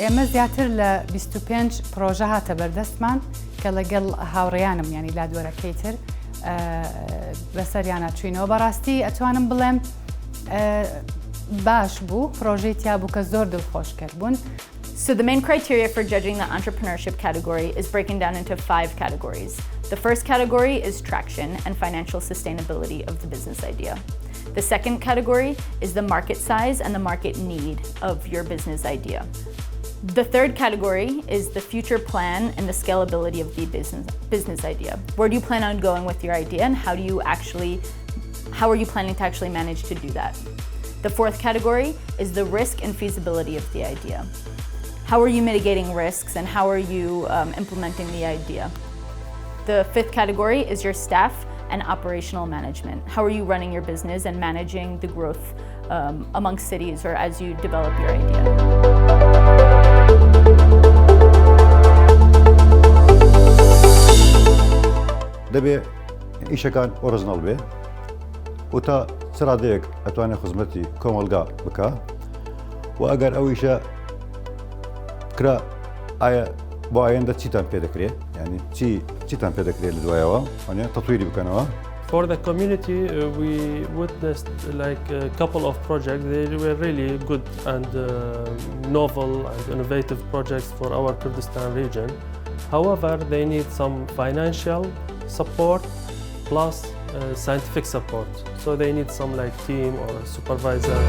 ئێمە زیاتر لە 25 پرۆژە هاتە بەردەستمان کە لەگەڵ هاوڕێیانم ینی لا دووەرەکەی تر بەسەریانە چوینەوە بەڕاستی ئەتوانم بڵێم باش بوو پرۆژەی تیا بوو کە زۆر دڵخۆش کرد بوون. So the main criteria for judging the entrepreneurship category is breaking down into 5 categories. The first category is traction and financial sustainability of the business idea. The second category is the market size and the market need of your business idea. The third category is the future plan and the scalability of the business idea. Where do you plan on going with your idea and how are you planning to actually manage to do that? The fourth category is the risk and feasibility of the idea. How are you mitigating risks and how are you implementing the idea? The fifth category is your staff and operational management. How are you running your business and managing the growth among cities or as you develop your idea? دەبێ ئیشەکان ئۆرژناڵ بێ و تا سرادەیەک ئەتوانێت خزمەتی کۆمەلگا بکە و ئەگەر ئەو ئیشە کرا ئایا بۆ ئایندە چیتان پێ دەکرێت یعنی چیتان پێ دەکرێت لە دوایەوە تەطویری بکەنەوە. For the community, we witnessed like a couple of projects. They were really good and novel and innovative projects for our Kurdistan region. However, they need some financial support plus scientific support. So they need some like team or supervisor.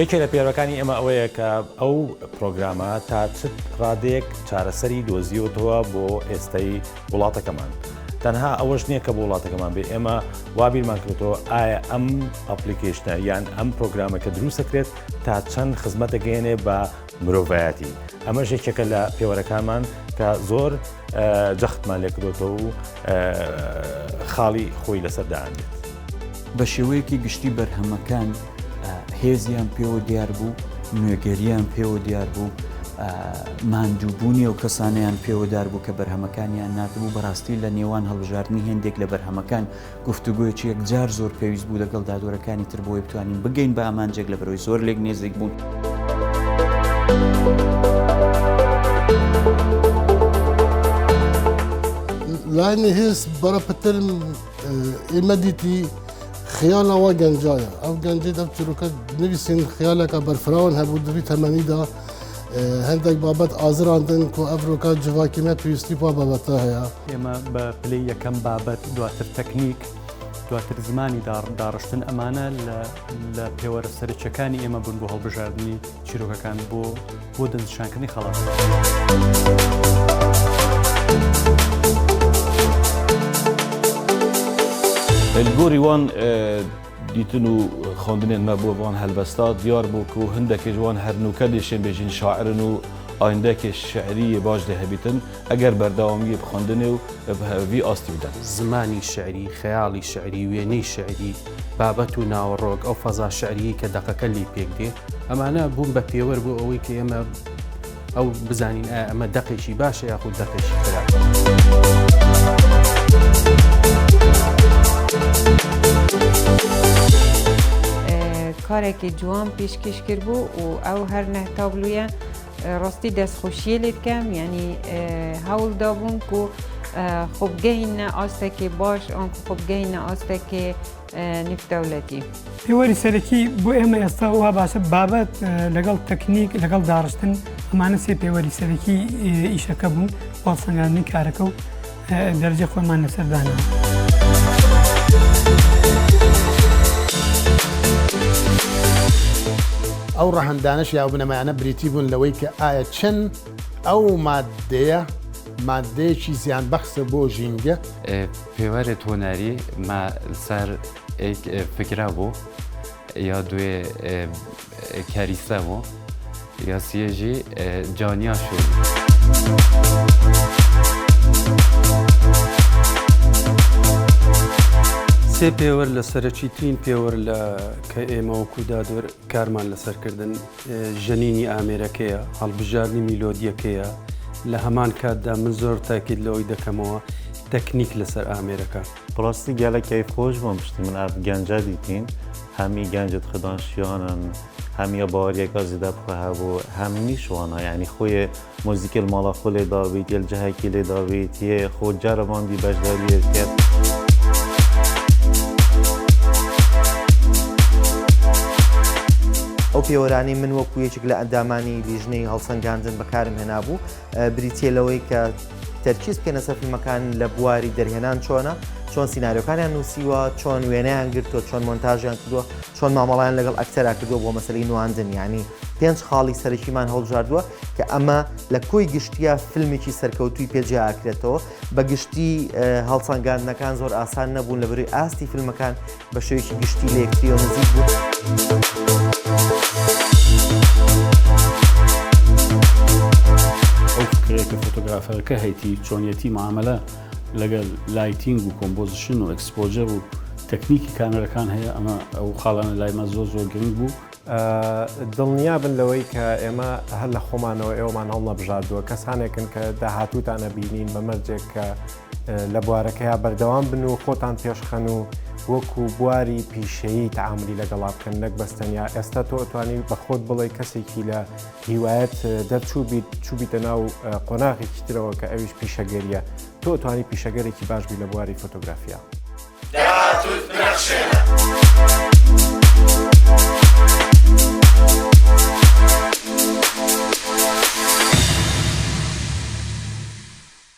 یەکێ لە پێوەکانی ئێمە ئەوەیە کە ئەو پرۆگرامە تا چ ڕادێک چارەسەری دۆزیوتەوە بۆ ئێستای وڵاتەکەمان. تەنها ئەوەش نییە کە بۆ وڵاتەکەمان بێ ئێمە وابیرمان کردەوە ئایا ئەم ئەپلیکیشنە یان ئەم پرۆگرامەکە دروستەکرێت تا چەند خزمەتەگەێنێ بە مرۆڤایەتی. ئەمەش یەکێکە لە پێوەرەکانمان کە زۆر جەختمان لێ کردوتەوە و خاڵی خۆی لەسەرداهاندێت. بە شێوەیەکی گشتی بەرهەمەکان هێزیان پێوە دیار بوو، نوێگەریان پێوە دیار بوو، ماندووبوونی و کەسانیان پێوە دار بوو کە بەرهەمەکانیان نردبوو بەڕاستی لە نێوان هەڵبژاردننی هێندێک لە بەرهەمەکان گفتوگویەکی یەکجار زۆر پێویست بوو لەگەڵ دادوەرەکانی تر بۆی بتوانین بگەین بە ئامانجێک لە بەرەوەی زۆر لێک نێزێک بوون. لانی هێز بەرەپەتر ئێمە دیتی خیاڵە وا گەنجایە ئەو گەنجێت ئەو چروکە نویسین خیالێکە بەرفراون هەبوو دوی تەمەنیدا هەندێک بابەت ئازراندن و ئەڤۆکە جوواکیمە پێویستی پا بابەتە هەیە. ئێمە بە پلەی یەکەم بابەت دواتر تەکنیک دواتر زمانی داڕشتن ئەمانە لە پێوەرە سەرچەکانی ئێمە بوون بۆ هەڵبژاردننی چیرۆکەکان بۆ دەستنیشانکردنی خەڵات. الگۆری وان دیتن و خوێندنێن مە بۆ وان هەلبەستا دیار بوو و هەندێکی جوان هەرنووکە دێشێن بێژین شاعرن و ئایندەکی شعری باش دە هەبیتن ئەگەر بەرداوامی بخواندنێ و وی ئاستی بدەن. زمانی شعری، خەیاڵی شعری، وێنەی شعری، بابەت و ناوەڕۆک ئەو فەزا شعری کە دەقەکە لی پێک دێ ئەمانە بوون بە پێوەەر بۆ ئەوەی کە ئێمە ئەو بزانین ئەمە دەقێکی باشە یاخود دەقێکی خراپ. کارێکی جوان پێشکەش کرد بوو و ئەو هەر نەهتابلوویە ڕاستی دەستخۆشیە لێ بکەم یعنی هەوڵدا بوون و خۆ بگەینە ئاستێکی باش ئەو خۆ بگەینە ئاستێکی نفتەولەتی. پێوەری سەرەکی بۆ ئێمە ئێستا وا باشە بابەت لەگەڵ تەکنیک لەگەڵ داڕشتن ئەمانە سێ پێوەری سەرەکی ئیشەکە بوون پاڵسەنگاندنی کارەکە و دەرەجە خۆمان لەسەردانەوە. ئەو ڕەهەندانش یا بنەمایانە بریتی بوون لەوەی کە ئایا چەند ئەو مادەیەکی زیان بەخسە بۆ ژینگە پێوەرە تۆناری ما سەر فکرا بوو یا دوێ کاریسە بوو یا سیێژی جانیا شد. سێ پێوەەر لە سەرەکیترین پێوەەر لە کە ئێمە وەکودا دۆر کارمان لەسەرکردن ژەنینی ئامێرەکەیە، هەڵبژاردننی میلۆدیەکەیە، لە هەمان کاتدا من زۆر تاکید لەوەی دەکەمەوە تەکنیک لەسەر ئامێرەکە. بڕاستی گەلەکەی خۆش بۆم پشتی من ئەف گەنجە دیتین هەمی گەنجت خدانشیانن هەمیە باوەریەکە زیدە بخە هەبوو هەمنی شوانە یعنی خۆی موزیکل ماڵە خۆ لێ داویت یل جەهەکی لێ داویت یە خۆ جارەباندی بەشداریە کرد. ئەو پێوەرانی من وەکو یەکێک لە ئەندامانی لیژنەی هەڵسەنگاندن بەکارم هێنابوو بریتیە لەوەی کە تەرکیز بکەنە سەر فیلمەکان لە بواری دەرهێنان چۆنە چۆن سیناریۆکانیان نووسیوە چۆن وێنەیان گرتووە چۆن مۆنتاژیان کردووە چۆن مامەڵیان لەگەڵ ئەکتەرا کردووە بۆ مەسەلەی نواندن یعنی 5 خاڵی سەرەکیمان هەڵبژاردووە کە ئەمە لە کۆی گشتیە فیلمێکی سەرکەوتووی پێجێ ئاکرێتەوە بە گشتی هەڵسەنگاندنەکان زۆر ئاسان نەبوون لە بەروی ئاستی فیلمەکان بە شێوەیەکی گشتی لە یەکتریەوە نزیک بوو. ئەو فکرێکە فۆتۆگرافەرەکە هەیتی چۆنیەتی معاملە لەگەڵ لایتینگ و کۆمپۆزیشن و ئەکسپۆژەر و تەکنیکی کامێرەکان هەیە ئەمە ئەو خاڵانە لایمە زۆر گرنگ بوو. دڵنیا بن لەوەی کە ئێمە هەر لە خۆمانەوە ئێوەمان هەڵ نەبژاردووە کەسانێکن کە داهاتووتانە بینین بە مەرجێک کە لە بوارەکەیان بەردەوام بن و خۆتان پێشخەن و وەکو بواری پیشەیی تەعاملی لەگەڵا بکەن نەک بەستەنیا ئێستا تۆ ئەتوانی بە خۆت بڵێ کەسێکی لە هیوایەت دەرچوو بیت چوبیتە ناو قۆناغێکی ترەوە کە ئەویش پیشەگەریە تۆ ئەتوانی پیشەگەرێکی باش بی لە بواری فۆتۆگرافیا.